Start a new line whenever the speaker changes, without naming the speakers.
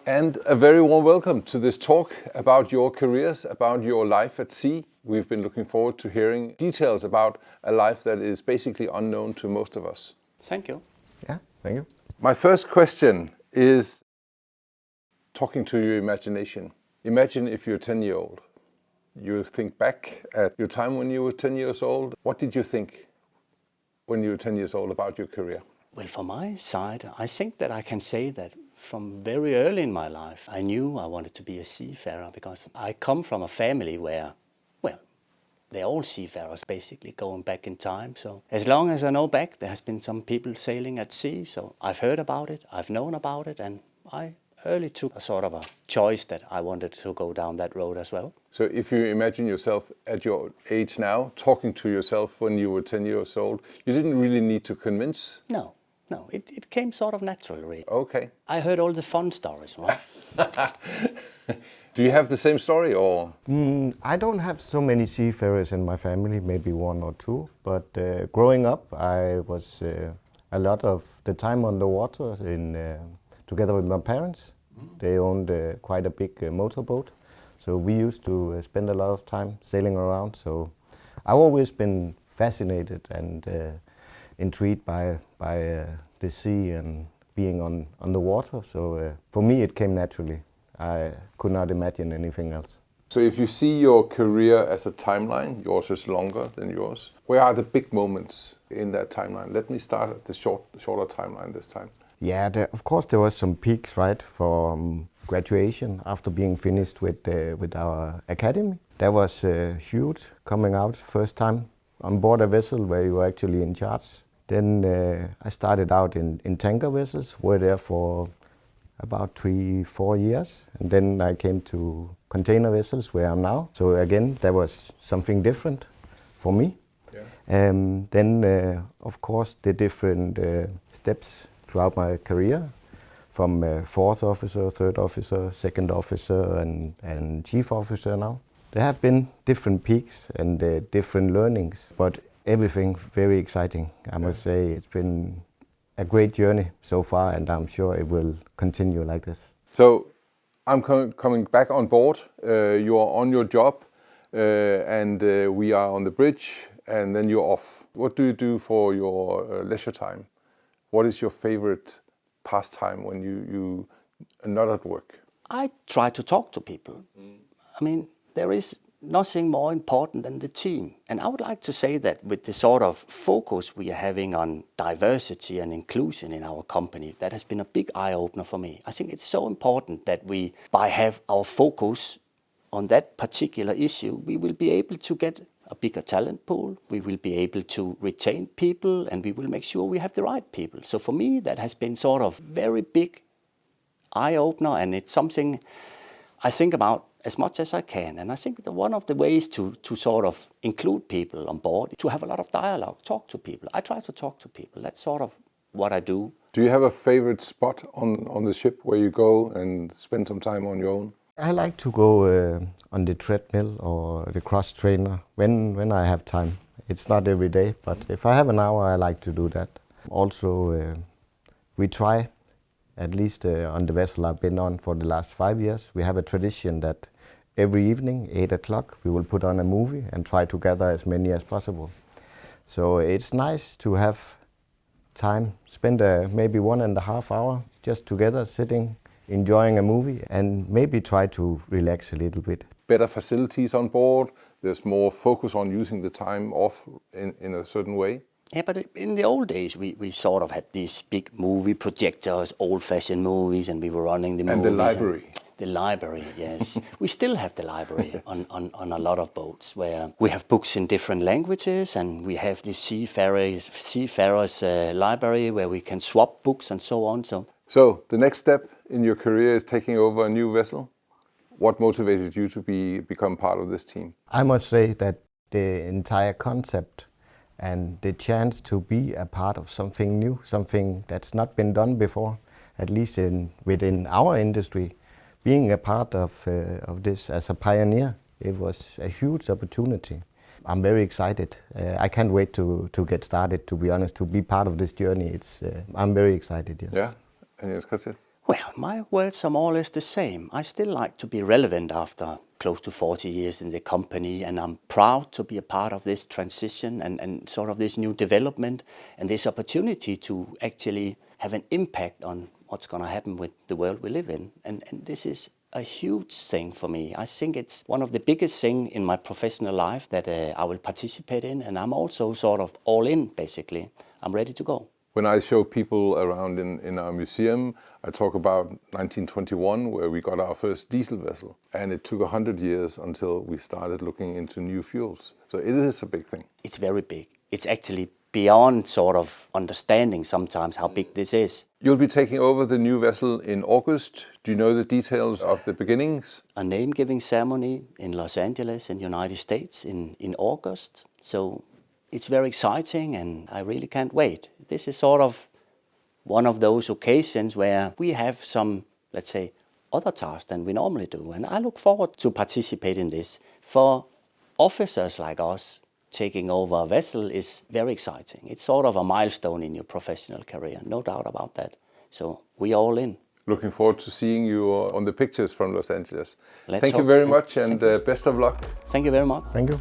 And a very warm welcome to this talk about your careers, about your life at sea. We've been looking forward to hearing details about a life that is basically unknown to most of us.
Thank you.
Yeah, thank you.
My first question is talking to your imagination. Imagine if you're 10-year-old. You think back at your time when you were 10 years old. What did you think when you were 10 years old about your career?
Well, from my side, I think that I can say that from very early in my life, I knew I wanted to be a seafarer because I come from a family where, well, they're all seafarers basically going back in time. So as long as I know back, there has been some people sailing at sea. So I've heard about it, I've known about it, and I early took a sort of a choice that I wanted to go down that road as well.
So if you imagine yourself at your age now, talking to yourself when you were 10 years old, you didn't really need to convince?
No, it came sort of naturally.
Okay.
I heard all the fun stories, right?
Do you have the same story or?
I don't have so many seafarers in my family, maybe one or two, but growing up I was a lot of the time on the water together with my parents. They owned quite a big motorboat, so we used to spend a lot of time sailing around. So I've always been fascinated and intrigued by the sea and being on the water. So for me it came naturally. I could not imagine anything else.
So if you see your career as a timeline, yours is longer than yours. Where are the big moments in that timeline? Let me start at the shorter timeline this time.
Yeah, of course there was some peaks, right, from graduation after being finished with our academy. That was huge, coming out first time on board a vessel where you were actually in charge. Then I started out in tanker vessels, were there for about 3-4 years, and then I came to container vessels where I'm now. So again, that was something different for me. Yeah. Then of course the different steps throughout my career, from fourth officer, third officer, second officer and chief officer now. There have been different peaks and different learnings, but everything very exciting. I must say it's been a great journey so far, and I'm sure it will continue like this.
So I'm coming back on board. You are on your job and we are on the bridge, and then you're off. What do you do for your leisure time? What is your favorite pastime when you are not at work?
I try to talk to people. I mean, there is nothing more important than the team. And I would like to say that with the sort of focus we are having on diversity and inclusion in our company, that has been a big eye-opener for me. I think it's so important that we, by have our focus on that particular issue, we will be able to get a bigger talent pool, we will be able to retain people, and we will make sure we have the right people. So for me, that has been sort of very big eye-opener, and it's something I think about as much as I can. And I think that one of the ways to sort of include people on board, to have a lot of dialogue, talk to people. I try to talk to people. That's sort of what I do.
Do you have a favorite spot on the ship where you go and spend some time on your own?
I like to go on the treadmill or the cross trainer when I have time. It's not every day, but if I have an hour, I like to do that. Also, we try, at least on the vessel I've been on for the last 5 years, we have a tradition that every evening, 8 o'clock, we will put on a movie and try to gather as many as possible. So it's nice to have time, spend maybe 1.5 hours just together, sitting, enjoying a movie, and maybe try to relax a little bit.
Better facilities on board, there's more focus on using the time off in a certain way.
Yeah, but in the old days, we sort of had these big movie projectors, old-fashioned movies, and we were running the movies.
And the library.
The library, yes. We still have the library yes. on a lot of boats, where we have books in different languages, and we have the Seafarers library where we can swap books and so on.
So the next step in your career is taking over a new vessel. What motivated you to become part of this team?
I must say that the entire concept and the chance to be a part of something new, something that's not been done before, at least within our industry, being a part of this as a pioneer, it was a huge opportunity. I'm very excited. I can't wait to get started, to be honest, to be part of this journey. I'm very excited, yes.
Yeah, and yes, Christian?
Well, my words are more or less the same. I still like to be relevant after close to 40 years in the company, and I'm proud to be a part of this transition and sort of this new development and this opportunity to actually have an impact on what's going to happen with the world we live in. And this is a huge thing for me. I think it's one of the biggest things in my professional life that I will participate in, and I'm also sort of all in, basically. I'm ready to go.
When I show people around in our museum, I talk about 1921, where we got our first diesel vessel. And it took 100 years until we started looking into new fuels. So it is a big thing.
It's very big. It's actually beyond sort of understanding sometimes how big this is.
You'll be taking over the new vessel in August. Do you know the details of the beginnings?
A name-giving ceremony in Los Angeles in the United States in August. So it's very exciting and I really can't wait. This is sort of one of those occasions where we have some, let's say, other tasks than we normally do. And I look forward to participate in this. For officers like us, taking over a vessel is very exciting. It's sort of a milestone in your professional career, no doubt about that. So we are all in.
Looking forward to seeing you on the pictures from Los Angeles.
Let's
Thank you
hope.
very much and best of luck.
Thank you very much.
Thank you.